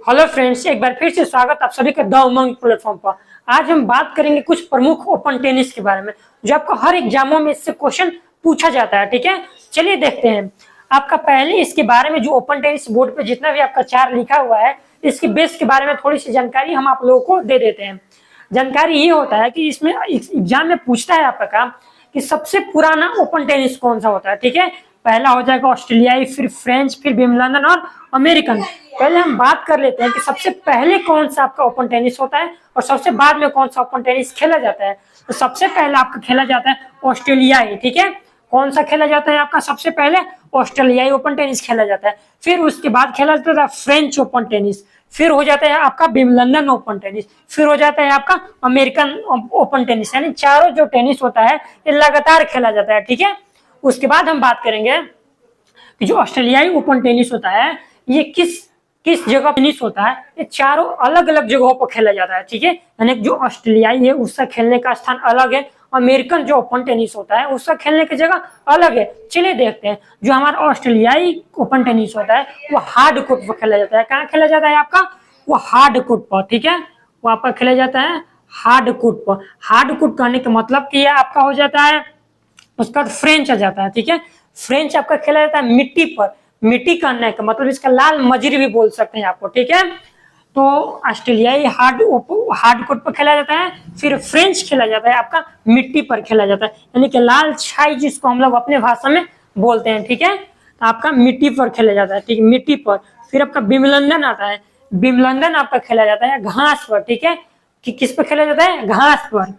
Hello friends, एक बार फिर से स्वागत आप सभी का द उमंग प्लेटफॉर्म पर। आज हम बात करेंगे कुछ प्रमुख ओपन टेनिस के बारे में जो आपको हर एग्जामों में इससे क्वेश्चन पूछा जाता है। ठीक है, चलिए देखते हैं। आपका पहले इसके बारे में जो ओपन टेनिस बोर्ड पे जितना भी आपका चार्ट लिखा हुआ है, इसकी बेस के बारे में थोड़ी सी जानकारी हम आप लोगों को दे देते हैं। जानकारी ये होता है कि इसमें एग्जाम में पूछता है आपका काम कि सबसे पुराना ओपन टेनिस कौन सा होता है। ठीक है, पहला हो जाएगा ऑस्ट्रेलियाई, फिर फ्रेंच, फिर विंबलडन और अमेरिकन। पहले हम बात कर लेते हैं कि सबसे पहले कौन सा आपका ओपन टेनिस होता है और सबसे बाद में कौन सा ओपन टेनिस खेला जाता है। तो सबसे पहले आपका खेला जाता है ऑस्ट्रेलियाई। ठीक है, कौन सा खेला जाता है आपका सबसे पहले ऑस्ट्रेलियाई ओपन टेनिस खेला जाता है। फिर उसके बाद खेला जाता है फ्रेंच ओपन टेनिस, फिर हो जाता है आपका विंबलडन ओपन टेनिस, फिर हो जाता है आपका अमेरिकन ओपन टेनिस। यानी चारों जो टेनिस होता है ये लगातार खेला जाता है। ठीक है, उसके बाद हम बात करेंगे कि जो ऑस्ट्रेलियाई ओपन टेनिस होता है ये किस जगह टेनिस होता है। ये चारों अलग अलग जगहों पर खेला जाता है। ठीक है, यानी जो ऑस्ट्रेलियाई है उसका खेलने का स्थान अलग है, अमेरिकन जो ओपन टेनिस होता है उसका खेलने की जगह अलग है। चलिए देखते हैं। जो हमारा ऑस्ट्रेलियाई ओपन टेनिस होता है वो हार्ड कोर्ट पर खेला जाता है। कहाँ खेला जाता है आपका? वो हार्ड कोर्ट पर। ठीक है, वो आपका खेला जाता है हार्ड कोर्ट पर। हार्ड कोर्ट कहने का मतलब कि आपका हो जाता है, उसका फ्रेंच आ जाता है। ठीक है, फ्रेंच आपका खेला जाता है मिट्टी पर। मिट्टी कहने का मतलब इसका लाल मजरी भी बोल सकते हैं आपको। ठीक है, तो ऑस्ट्रेलियाई हार्ड कोर्ट पर खेला जाता है, फिर फ्रेंच खेला जाता है आपका मिट्टी पर खेला जाता है, यानी कि लाल छाई जिसको हम लोग अपने भाषा में बोलते हैं। ठीक है, तो आपका मिट्टी पर खेला जाता है। ठीक है, मिट्टी पर। फिर आपका विंबलडन आता है। विंबलडन आपका खेला जाता है घास पर। ठीक है, कि किस पर खेला जाता है? घास पर।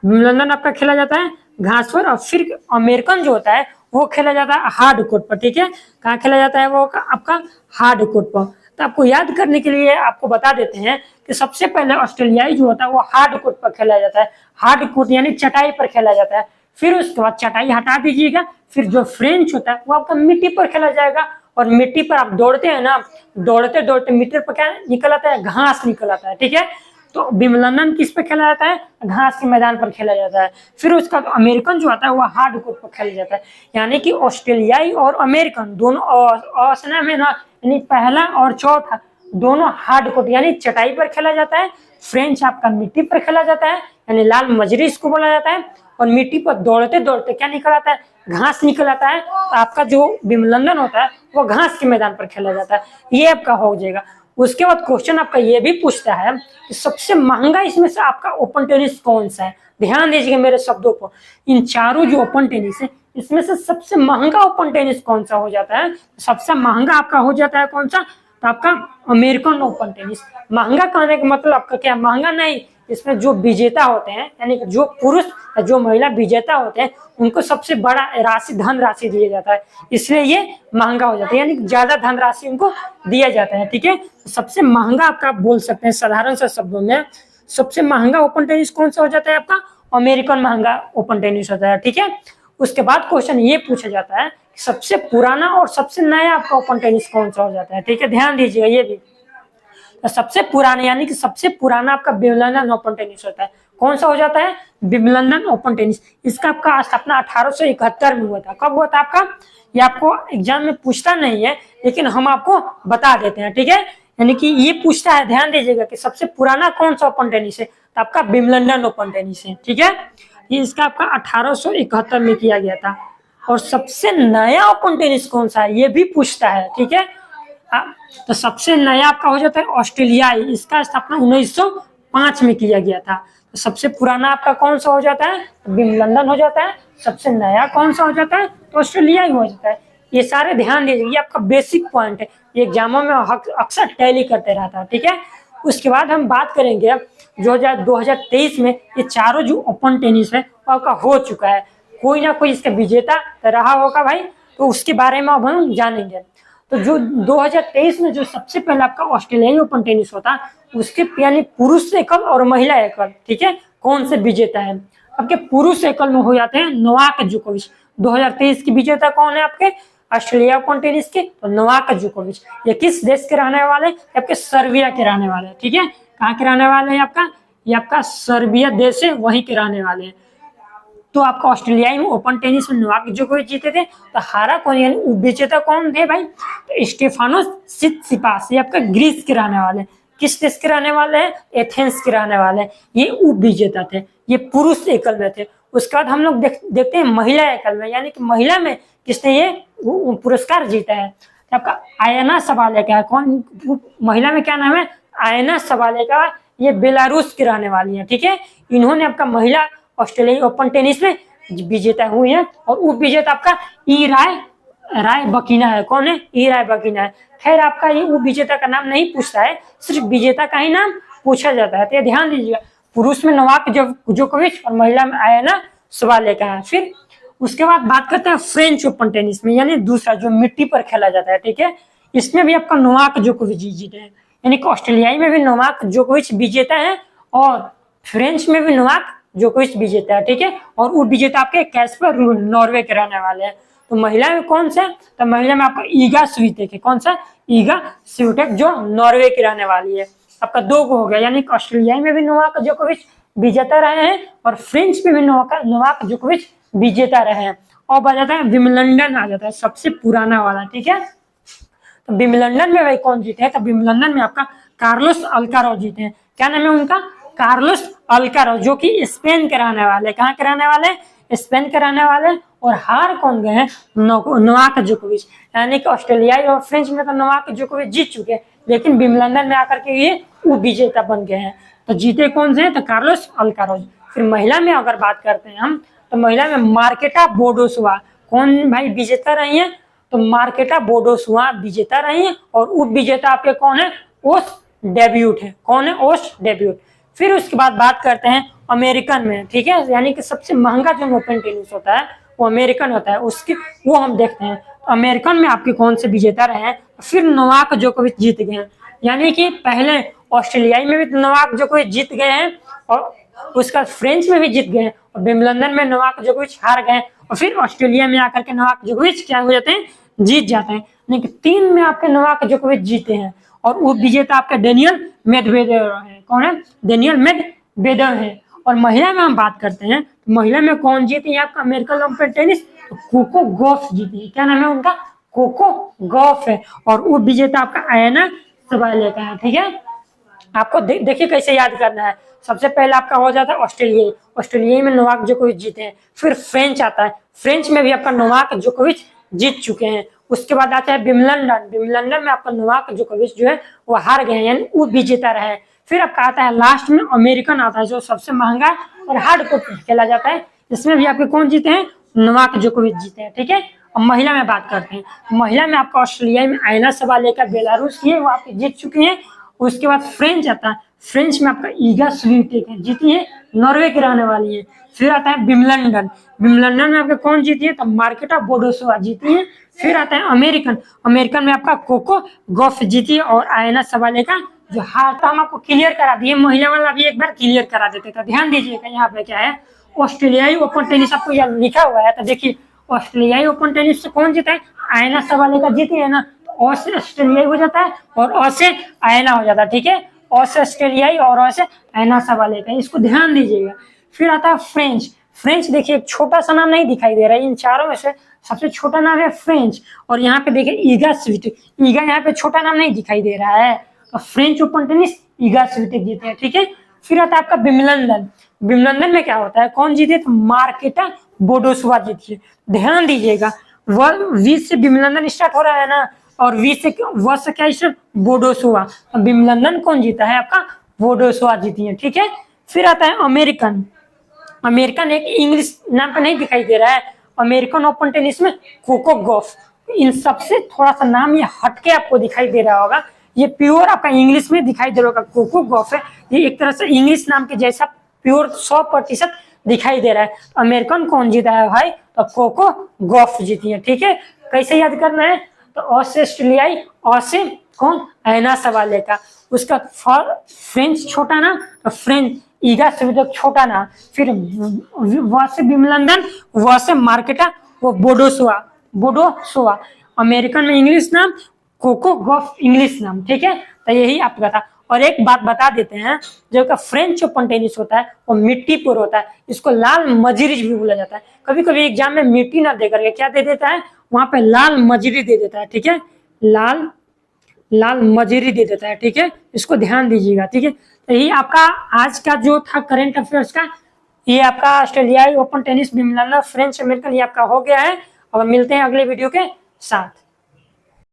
विंबलडन आपका खेला जाता है घास पर। और फिर अमेरिकन जो होता है वो खेला जाता है हार्ड कोर्ट पर। ठीक है, कहाँ खेला जाता है? वो आपका हार्ड कोर्ट पर। तो आपको याद करने के लिए आपको बता देते हैं कि सबसे पहले ऑस्ट्रेलियाई जो होता है वो हार्ड कोर्ट पर खेला जाता है। हार्ड कोर्ट यानी चटाई पर खेला जाता है। फिर उसके बाद चटाई हटा दीजिएगा, फिर जो फ्रेंच होता है वो आपका मिट्टी पर खेला जाएगा। और मिट्टी पर आप दौड़ते हैं ना, दौड़ते दौड़ते मिट्टी पर क्या निकल आता है? घास निकल आता है। ठीक है, तो विंबलडन किस पे खेला जाता है? घास के मैदान पर खेला जाता है। फिर उसका अमेरिकन जो आता है वो हार्ड कोर्ट पर खेला जाता है। यानी कि ऑस्ट्रेलियाई और अमेरिकन दोनों में ना, यानी पहला और चौथा दोनों हार्ड कोर्ट यानी चटाई पर खेला जाता है। फ्रेंच आपका मिट्टी पर खेला जाता है, यानी लाल मजरी इसको बोला जाता है। और मिट्टी पर दौड़ते दौड़ते क्या निकल आता है? घास निकल आता है। तो आपका जो विंबलडन होता है वो घास के मैदान पर खेला जाता है। ये आपका हो जाएगा। उसके बाद क्वेश्चन आपका ये भी पूछता है कि सबसे महंगा इसमें से आपका ओपन टेनिस कौन सा है। ध्यान दीजिएगा मेरे शब्दों को। इन चारों जो ओपन टेनिस है इसमें से सबसे महंगा ओपन टेनिस कौन सा हो जाता है? सबसे महंगा आपका हो जाता है कौन सा? तो आपका अमेरिकन ओपन टेनिस। महंगा कहने का मतलब आपका क्या? महंगा नहीं, इसमें जो विजेता होते हैं यानी कि जो पुरुष या जो महिला विजेता होते हैं उनको सबसे बड़ा धन राशि दिया जाता है, इसलिए ये महंगा हो जाता है, यानी ज्यादा धन राशि उनको दिया जाता है। ठीक है, तो सबसे महंगा आपका बोल सकते हैं साधारण से शब्दों में, सबसे महंगा ओपन टेनिस कौन सा हो जाता है आपका? अमेरिकन महंगा ओपन टेनिस होता है। ठीक है, उसके बाद क्वेश्चन ये पूछा जाता है कि सबसे पुराना और सबसे नया आपका ओपन टेनिस कौन सा हो जाता है। ठीक है, ध्यान दीजिएगा ये भी। तो सबसे पुराना यानी कि सबसे पुराना आपका विंबलडन ओपन टेनिस होता है। कौन सा हो जाता है? Wimbledon open tennis. इसका आपका स्थापना 1871 में हुआ था। कब हुआ था आपका? ये आपको एग्जाम में पूछता नहीं है लेकिन हम आपको बता देते हैं। ठीक है, यानी कि ये पूछता है, ध्यान दीजिएगा कि सबसे पुराना कौन सा ओपन टेनिस है, तो आपका विंबलडन ओपन टेनिस है। ठीक है, ये इसका आपका 1871 में किया गया था। और सबसे नया ओपन टेनिस कौन सा है ये भी पूछता है। ठीक है, तो सबसे नया आपका हो जाता है ऑस्ट्रेलियाई। इसका स्थापना 1905 में किया गया था। तो सबसे पुराना आपका कौन सा हो जाता है? विंबलडन हो जाता है। सबसे नया कौन सा हो जाता है? तो ऑस्ट्रेलियाई हो जाता है। ये सारे ध्यान दीजिए, ये आपका बेसिक पॉइंट है, ये एग्जामों में अक्सर टैली करते रहता है। ठीक है, उसके बाद हम बात करेंगे जो 2023 में ये चारों जो ओपन टेनिस है आपका हो चुका है। कोई ना कोई इसका विजेता रहा होगा भाई, तो उसके बारे में अब हम जानेंगे। तो जो 2023 में जो सबसे पहले आपका ऑस्ट्रेलियाई ओपन टेनिस होता उसके यानी पुरुष एकल और महिला एकल, ठीक है, कौन से विजेता है? आपके पुरुष एकल में हो जाते हैं नोवाक जोकोविच। 2023 की विजेता कौन है आपके ऑस्ट्रेलिया ओपन टेनिस के? तो नोवाक जोकोविच। ये किस देश के रहने वाले? आपके सर्बिया के रहने वाले। ठीक है, कहाँ के रहने वाले हैं आपका? ये आपका सर्बिया देश है, वहीं के रहने वाले हैं। तो आपका ऑस्ट्रेलियाई में ओपन टेनिस में नोवाक जोकोविच जीते थे। तो हारा कौन यानी उपविजेता कौन थे भाई? तो स्टेफानोस सित्सिपास, ये आपका ग्रीस के रहने वाले, किस देश के रहने वाले हैं? एथेंस के रहने वाले हैं। ये उपविजेता थे, ये पुरुष एकल में थे। उसके बाद हम लोग देखते हैं महिला एकल में, यानी कि महिला में किसने ये पुरस्कार जीता है? तो आपका आयना सबालेका है। कौन महिला में क्या नाम है? आयना सबालेका, ये बेलारूस की रहने वाली है, ठीक है। इन्होंने आपका महिला ऑस्ट्रेलियाई ओपन टेनिस में विजेता हुई है। और उप विजेता आपका ई राय बकीना है। कौन है? ई राय बकीना है। खैर आपका ये उप विजेता का नाम नहीं पूछता है, सिर्फ विजेता का ही नाम पूछा जाता है, तो ध्यान दीजिएगा। पुरुष में नोवाक जोकोविच और महिला में आयना सबालेका है। फिर उसके बाद बात करते हैं फ्रेंच ओपन टेनिस में, यानी दूसरा जो मिट्टी पर खेला जाता है, ठीक है। इसमें भी आपका नोवाक जोकोविच जीते हैं, यानी कि ऑस्ट्रेलियाई में भी नोवाक जोकोविच विजेता है और फ्रेंच में भी नोवाक जोकोविच विजेता है, ठीक है। और उप विजेता आपके कैस्पर रूड, नॉर्वे के रहने वाले हैं। तो महिला में कौन सा? तो महिला में आपका ईगा स्वीटेक है। कौन सा? ईगा स्वीटेक, जो नॉर्वे की रहने वाली है। आपका 2 को हो गया, यानी कि ऑस्ट्रेलियाई में भी नोवाक जोकोविच विजेता रहे हैं और फ्रेंच में भी नोवाक जोकोविच विजेता रहे हैं। और आ जाता है विम्बलडन, आ जाता है सबसे पुराना वाला, ठीक है। तो विम्बलडन में भाई कौन जीते हैं? तो विम्बलडन में आपका कार्लोस अल्काराज जीते हैं। क्या नाम है उनका? कार्लोस अल्काराज, जो कि स्पेन के रहने वाले। कहाँ के रहने वाले? स्पेन के रहने वाले। और हार कौन गए हैं? नोवाक जोकोविच, यानी कि ऑस्ट्रेलियाई और फ्रेंच में तो नोवाक जोकोविच जीत चुके हैं, लेकिन विम्बलडन में आकर के ये उपविजेता बन गए हैं। तो जीते कौन से? तो कार्लोस अल्काराज। फिर महिला में अगर बात करते हैं हम, तो महिला में मार्केटा बोडोसोवा कौन भाई विजेता रही है? तो मार्केटा बोडोसोवा विजेता रही है। और उप विजेता आपके कौन है? ओस डेब्यूट है। कौन है? ओस डेब्यूट। फिर उसके बाद बात करते हैं अमेरिकन में, ठीक है, यानी कि सबसे महंगा जो ओपन टेनिस होता है वो अमेरिकन होता है, उसकी वो हम देखते हैं। तो अमेरिकन में आपके कौन से विजेता रहे हैं? फिर नोवाक जोकोविच जीत गए हैं, यानी कि पहले ऑस्ट्रेलियाई में भी नोवाक जोकोविच जीत गए हैं और उसका फ्रेंच में भी जीत गए और विम्बलडन में नोवाक जोकोविच हार गए और फिर ऑस्ट्रेलिया में आकर के नोवाक जोकोविच क्या हो जाते हैं? जीत जाते हैं। यानी कि 3 में आपके नोवाक जोकोविच जीते हैं और उप विजेता आपका डेनियल मेदवेदेव है। कौन है? डेनियल मेदवेदेव है। और महिला में हम बात करते हैं, तो महिला में कौन जीती है? आपका अमेरिकन ओपन टेनिस, तो कोको गॉफ जीती है। क्या नाम है उनका? कोको गॉफ है। और उप विजेता आपका आयना सबालेका है, ठीक है। आपको देखिए कैसे याद करना है। सबसे पहले आपका हो जाता है ऑस्ट्रेलियाई में नोवाक जोकोविच जीते हैं। फिर फ्रेंच आता है, फ्रेंच में भी आपका नोवाक जोकोविच जीत चुके हैं। उसके बाद आता है विम्बलडन में आपका नोवाक जोकोविच जो है वो हार गए, यानी उप विजेता रहे। फिर आपका आता है लास्ट में अमेरिकन आता है, जो सबसे महंगा और हार्ड कोर्ट खेला जाता है। इसमें भी आपके कौन जीते हैं? नोवाक जोकोविच जीते हैं, ठीक है। अब महिला में बात करते हैं, महिला में आपका ऑस्ट्रेलिया में आयना सबालेका बेलारूस की है, वो आपके जीत चुकी है। उसके बाद फ्रेंच आता है, फ्रेंच में आपका ईगा स्वीटेक है, जीती है, नॉर्वे की रहने वाली है। फिर आता है विम्बलडन में आपके कौन जीती है? तो मार्केटा बोडोसोवा जीती है। फिर आता है अमेरिकन में आपका कोको गॉफ जीती है और आयना सबालेका जो हार। तो हम आपको क्लियर करा दिए, महिला वाला भी एक बार क्लियर करा देते। तो ध्यान दीजिएगा यहाँ पे क्या है, ऑस्ट्रेलियाई ओपन टेनिस आपको यहाँ लिखा हुआ है। तो देखिए ऑस्ट्रेलियाई ओपन टेनिस से कौन जीता है? आयना सबालेका जीती है ना। ओ से ऑस्ट्रेलियाई हो जाता है और ओ से आयना हो जाता है, ठीक है। ओ से ऑस्ट्रेलियाई और ओ से आयना सबालेका, इसको ध्यान दीजिएगा। फिर आता है फ्रेंच देखिए एक छोटा सा नाम नहीं दिखाई दे रहा है, इन चारों में से सबसे छोटा नाम है फ्रेंच। और यहाँ पे देखिए ईगा स्वीटेक, ईगा यहाँ पे छोटा नाम नहीं दिखाई दे रहा है। और फ्रेंच ओपन टेनिस ईगा स्वीटेक जीते हैं, ठीक है। फिर आता है आपका विम्बलडन में क्या होता है? कौन जीते? तो मार्केटा बोडोसोवा जीती है। ध्यान दीजिएगा, वी से विम्बलडन स्टार्ट हो रहा है ना, और वी से व से क्या स्टार्ट? बोडोसोवा। विम्बलडन कौन जीता है? आपका बोडोसोवा जीती है, ठीक है। फिर आता है अमेरिकन एक इंग्लिश नाम पे नहीं दिखाई दे रहा है, अमेरिकन ओपन टेनिस में कोको गॉफ। इन सबसे थोड़ा सा नाम ये हटके आपको दिखाई दे रहा होगा, ये प्योर आपका इंग्लिश में दिखाई दे रहा होगा, कोको गॉफ है। ये एक तरह से इंग्लिश नाम के जैसा प्योर 100% दिखाई दे रहा है। अमेरिकन कौन जीता है भाई? तो कोको गॉफ जीती है, ठीक है। कैसे याद करना है? तो ऑस्ट्रेलियाई और से कौन? आयना सबालेका। उसका फ्रेंच छोटा ना, तो फ्रेंच ईगा स्वीटेक छोटा ना। फिर वह से विम्बलडन, वह से मार्केटा, वो बोडोसोवा। अमेरिकन में इंग्लिश नाम, कोको गॉफ इंग्लिश नाम, ठीक है। तो यही आपका था। और एक बात बता देते हैं, जो का फ्रेंच ओपन टेनिस होता है वो मिट्टी पर होता है, इसको लाल मजीरी भी बोला जाता है। कभी कभी एग्जाम में मिट्टी ना दे करके क्या दे देता है, वहां पे लाल मजीरी दे देता है, ठीक है, लाल मजीरी दे देता है, ठीक है, इसको ध्यान दीजिएगा, ठीक है। तो ये आपका आज का जो था करंट अफेयर्स का, ये आपका ऑस्ट्रेलियाई open tennis, Wimbledon, French American, ये आपका हो गया है। और मिलते हैं अगले वीडियो के साथ।